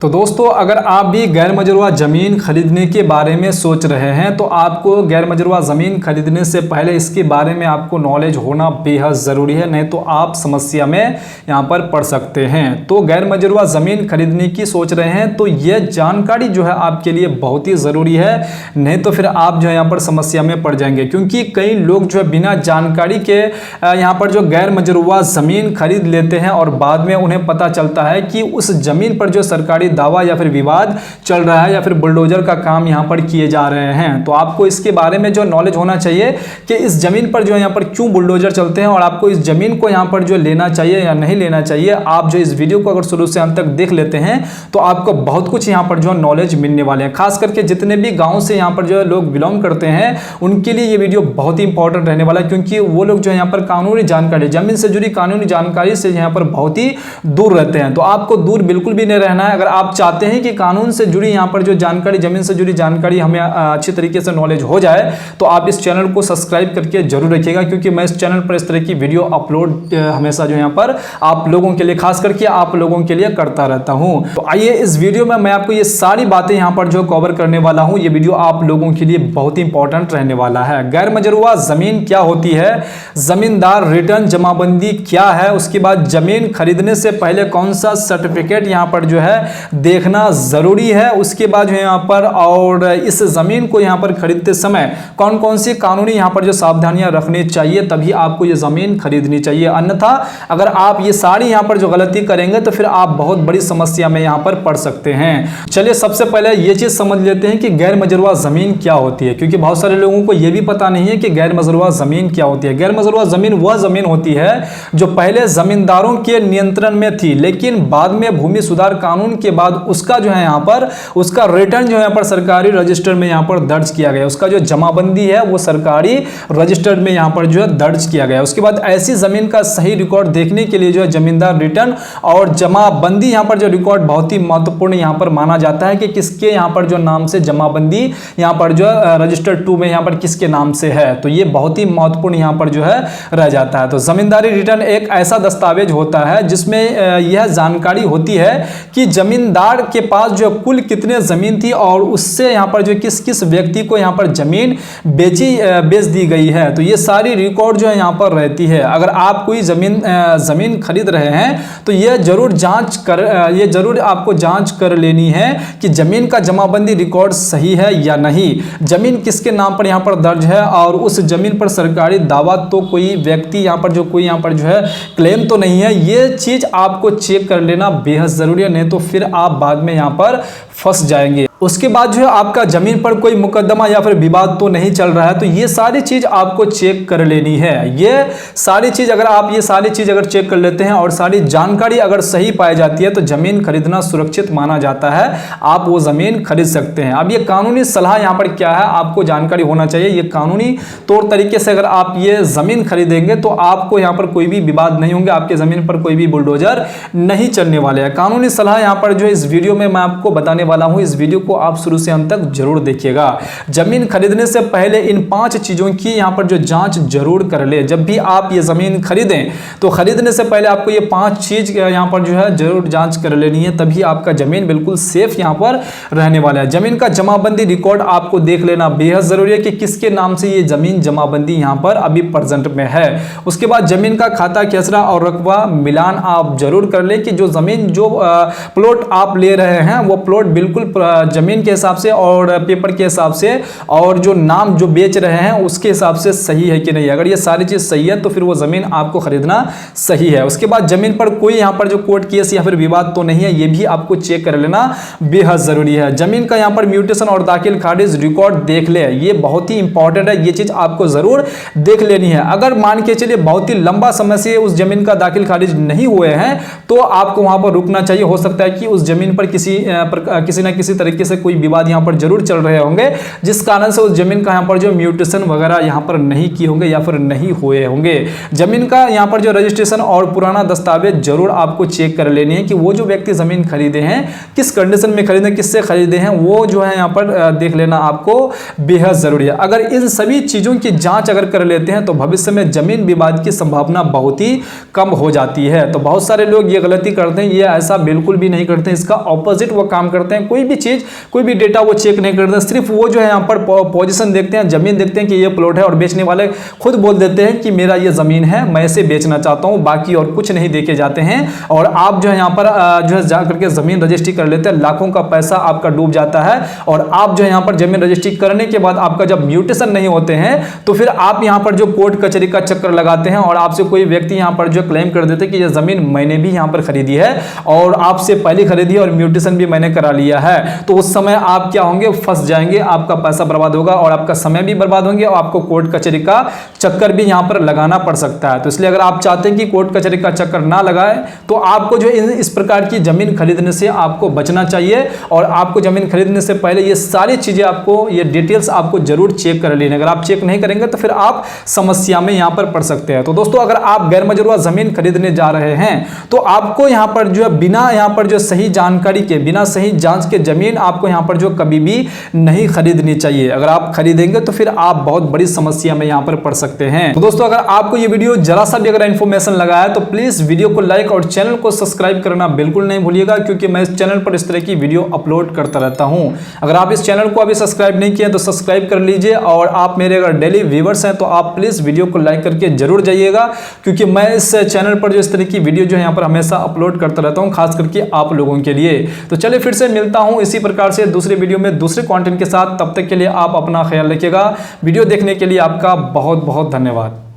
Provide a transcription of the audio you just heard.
तो दोस्तों, अगर आप भी गैर मजरूआ ज़मीन खरीदने के बारे में सोच रहे हैं तो आपको गैर मजरूआ ज़मीन खरीदने से पहले इसके बारे में आपको नॉलेज होना बेहद ज़रूरी है, नहीं तो आप समस्या में यहाँ पर पड़ सकते हैं। तो गैर मजरूआ ज़मीन खरीदने की सोच रहे हैं तो यह जानकारी जो है आपके लिए बहुत ही ज़रूरी है, नहीं तो फिर आप जो है यहाँ पर समस्या में पड़ जाएंगे। क्योंकि कई लोग जो है बिना जानकारी के यहाँ पर जो गैर मजरूआ ज़मीन खरीद लेते हैं और बाद में उन्हें पता चलता है कि उस ज़मीन पर जो सरकारी दावा या फिर विवाद चल रहा है या फिर बुलडोजर का काम यहां पर किए जा रहे हैं। तो आपको इसके बारे में जो नॉलेज होना चाहिए कि इस जमीन पर जो यहां पर क्यों बुलडोजर चलते हैं और आपको इस जमीन को यहां पर जो लेना चाहिए या नहीं लेना चाहिए। आप जो इस वीडियो को अगर शुरू से अंत तक देख लेते हैं तो आपको बहुत कुछ यहां पर जो नॉलेज मिलने वाले हैं। खास करके जितने भी गाँव से यहाँ पर जो लोग बिलोंग करते हैं उनके लिए ये वीडियो बहुत ही इंपॉर्टेंट रहने वाला है, क्योंकि वो लोग जो यहाँ पर कानूनी जानकारी, जमीन से जुड़ी कानूनी जानकारी से यहाँ पर बहुत ही दूर रहते हैं। तो आपको दूर बिल्कुल भी नहीं रहना है। अगर आप चाहते हैं कि कानून से जुड़ी यहाँ पर जो जानकारी, जमीन से जुड़ी जानकारी हमें अच्छी तरीके से नॉलेज हो जाए, तो आप इस चैनल को सब्सक्राइब करके जरूर रखिएगा, क्योंकि मैं इस चैनल पर इस तरह की वीडियो अपलोड हमेशा जो यहाँ पर आप लोगों के लिए, खास करके आप लोगों के लिए करता रहता हूँ। तो आइए इस वीडियो में मैं आपको ये सारी बातें यहाँ पर जो कवर करने वाला हूँ। ये वीडियो आप लोगों के लिए बहुत ही इंपॉर्टेंट रहने वाला है। गैर मजरूआ जमीन क्या होती है, जमींदार रिटर्न जमाबंदी क्या है, उसके बाद जमीन खरीदने से पहले कौन सा सर्टिफिकेट यहाँ पर जो है देखना जरूरी है, उसके बाद जो यहाँ पर और इस जमीन को यहाँ पर खरीदते समय कौन कौन सी कानूनी यहाँ पर जो सावधानियां रखनी चाहिए, तभी आपको ये जमीन खरीदनी चाहिए। अन्यथा अगर आप ये सारी यहाँ पर जो गलती करेंगे तो फिर आप बहुत बड़ी समस्या में यहाँ पर पड़ सकते हैं। चलिए सबसे पहले ये चीज समझ लेते हैं कि गैर मजरूआ जमीन क्या होती है, क्योंकि बहुत सारे लोगों को यह भी पता नहीं है कि गैर मजरूआ जमीन क्या होती है। गैर मजरूआ जमीन वह जमीन होती है जो पहले जमींदारों के नियंत्रण में थी, लेकिन बाद में भूमि सुधार कानून के बाद उसका जो है यहाँ पर उसका रिटर्न जो है यहाँ पर सरकारी रजिस्टर में यहाँ पर दर्ज किया गया। उसका जो जमाबंदी है वो सरकारी रजिस्टर में यहाँ पर जो है दर्ज किया गया। उसके बाद ऐसी जमीन का सही रिकॉर्ड देखने के लिए जो है जमींदार रिटर्न और जमाबंदी यहाँ पर जो रिकॉर्ड बहुत ही महत्वपूर्ण यहाँ पर माना जाता है कि किसके यहाँ पर जो नाम से जमाबंदी यहाँ पर जो रजिस्टर 2 में यहाँ पर किसके नाम से है। तो ये बहुत ही महत्वपूर्ण यहाँ पर जो है रह जाता है। तो जमींदारी रिटर्न एक ऐसा दस्तावेज होता है जिसमें यह जानकारी होती है कि जमींदार के पास जो कुल कितने जमीन थी और उससे यहाँ पर जो किस किस व्यक्ति को यहाँ पर जमीन बेच दी गई है। तो ये सारी रिकॉर्ड जो है यहाँ पर रहती है। अगर आप कोई जमीन खरीद रहे हैं तो ये जरूर आपको जांच कर लेनी है कि जमीन का जमाबंदी रिकॉर्ड सही है या नहीं, जमीन किसके नाम पर यहाँ पर दर्ज है और उस जमीन पर सरकारी दावा तो कोई व्यक्ति यहाँ पर जो है क्लेम तो नहीं है। ये चीज आपको चेक कर लेना बेहद जरूरी है, नहीं तो फिर आप बाद में यहाँ पर फंस जाएंगे। उसके बाद जो है आपका जमीन पर कोई मुकदमा या फिर विवाद तो नहीं चल रहा है, तो ये सारी चीज आपको चेक कर लेनी है। ये सारी चीज अगर चेक कर लेते हैं और सारी जानकारी अगर सही पाई जाती है तो जमीन खरीदना सुरक्षित माना जाता है, आप वो जमीन खरीद सकते हैं। अब ये कानूनी सलाह यहाँ पर क्या है आपको जानकारी होना चाहिए। ये कानूनी तौर तरीके से अगर आप ये जमीन खरीदेंगे तो आपको यहाँ पर कोई भी विवाद नहीं होंगे, आपके जमीन पर कोई भी बुलडोजर नहीं चलने वाले हैं। कानूनी सलाह यहाँ पर जो इस वीडियो में मैं आपको बताने वाला हूँ, इस वीडियो को आप शुरू से अंत तक जरूर देखिएगा। जमीन खरीदने से पहले इन 5 चीजों की यहां पर जो जांच जरूर कर ले। जब भी आप ये जमीन खरीदें तो खरीदने से पहले आपको ये 5 चीज यहां पर जो है जरूर जांच कर लेनी है, तभी आपका जमीन बिल्कुल सेफ यहां पर रहने वाला है। जमीन का जमाबंदी रिकॉर्ड आपको देख लेना बेहद जरूरी है कि किसके नाम से ये जमीन जमाबंदी यहां पर अभी प्रेजेंट में है। उसके बाद जमीन का खाता खेसरा और रकबा मिलान आप जरूर कर ले कि जो जमीन जो प्लॉट आप ले रहे हैं वो प्लॉट बिल्कुल जमीन के हिसाब से और पेपर के हिसाब से और जो नाम जो बेच रहे हैं उसके हिसाब से सही है कि नहीं। अगर ये सारी चीज सही है तो फिर वो जमीन आपको खरीदना सही है। उसके बाद जमीन पर कोई यहाँ पर जो कोर्ट केस या फिर विवाद तो नहीं है, ये भी आपको चेक कर लेना बेहद जरूरी है। जमीन का यहाँ पर म्यूटेशन और दाखिल खारिज रिकॉर्ड देख ले, ये बहुत ही इंपॉर्टेंट है। ये चीज आपको जरूर देख लेनी है। अगर मान के चलिए बहुत ही लंबा समय से उस जमीन का दाखिल खारिज नहीं हुए हैं तो आपको वहां पर रुकना चाहिए। हो सकता है कि उस जमीन पर किसी न किसी तरीके से कोई विवाद यहाँ पर जरूर चल रहे होंगे, जिस कारण से उस जमीन का यहाँ पर जो म्यूटेशन वगैरह यहाँ पर नहीं किए होंगे या फिर नहीं हुए होंगे। जमीन का यहाँ पर जो रजिस्ट्रेशन और पुराना दस्तावेज जरूर आपको चेक कर लेनी है कि वो जो व्यक्ति जमीन खरीदे हैं किस कंडीशन में खरीदे, किससे खरीदे हैं, वो जो है यहाँ पर देख लेना आपको बेहद जरूरी है। अगर इन सभी चीजों की जांच अगर कर लेते हैं तो भविष्य में जमीन विवाद की संभावना बहुत ही कम हो जाती है। तो बहुत सारे लोग ये गलती करते हैं, ये ऐसा बिल्कुल भी नहीं करते, इसका ऑपोजिट वो काम करते हैं। कोई भी चीज, कोई भी डेटा वो चेक नहीं करते, सिर्फ वो जो है यहाँ पर पोजीशन देखते हैं, जमीन देखते हैं कि ये प्लॉट है, और बेचने वाले खुद बोल देते हैं कि मेरा ये जमीन है, मैं इसे बेचना चाहता हूं, बाकी और कुछ नहीं देखे जाते हैं। और आप जो है यहाँ पर जो है जा करके जमीन रजिस्ट्री कर लेते हैं, लाखों का पैसा आपका डूब जाता है। और आप जो है यहाँ पर जमीन रजिस्ट्री करने के बाद आपका जब म्यूटेशन नहीं होते हैं तो फिर आप यहाँ पर जो कोर्ट कचहरी का चक्कर लगाते हैं और आपसे कोई व्यक्ति यहाँ पर जो क्लेम कर देते हैं कि ये जमीन मैंने भी यहाँ पर खरीदी है और आपसे पहले खरीदी है और म्यूटेशन भी मैंने करा लिया है, तो उस समय आप क्या होंगे, फंस जाएंगे, आपका पैसा बर्बाद होगा और आपका समय भी बर्बाद होंगे और आपको कोर्ट कचहरी का चक्कर भी यहाँ पर लगाना पड़ सकता है। तो इसलिए अगर आप चाहते हैं कि कोर्ट कचहरी का चक्कर ना लगाए तो आपको जो इस प्रकार की जमीन खरीदने से आपको बचना चाहिए। और आपको जमीन खरीदने से पहले ये सारी चीजें आपको, ये डिटेल्स आपको जरूर चेक कर लेनी। अगर आप चेक नहीं करेंगे तो फिर आप समस्या में यहाँ पर पड़ सकते हैं। तो दोस्तों, अगर आप गैर मजरूआ जमीन खरीदने जा रहे हैं तो आपको यहाँ पर जो है बिना यहाँ पर जो सही जानकारी के, बिना सही जांच के जमीन आपको यहाँ पर जो कभी भी नहीं खरीदनी चाहिए। अगर आप खरीदेंगे तो फिर आप बहुत बड़ी समस्या में यहाँ पर पड़ सकते हैं। तो दोस्तों, अगर आपको ये वीडियो जरा सा भी अगर इंफॉर्मेशन लगा है तो प्लीज वीडियो को लाइक और चैनल को सब्सक्राइब करना बिल्कुल नहीं भूलिएगा, क्योंकि मैं इस चैनल पर इस तरह की वीडियो अपलोड करता रहता हूं। अगर आप इस चैनल को अभी सब्सक्राइब नहीं किया तो सब्सक्राइब कर लीजिए, और आप मेरे अगर डेली व्यूअर्स हैं तो आप प्लीज वीडियो को लाइक करके जरूर जाइएगा, क्योंकि मैं इस चैनल पर जो इस तरह की वीडियो जो है यहाँ पर हमेशा अपलोड करता रहता हूँ, खास करके आप लोगों के लिए। तो चलिए फिर से मिलता हूँ इसी प्रकार से दूसरे वीडियो में दूसरे कंटेंट के साथ। तब तक के लिए आप अपना ख्याल रखिएगा। वीडियो देखने के लिए आपका बहुत बहुत धन्यवाद।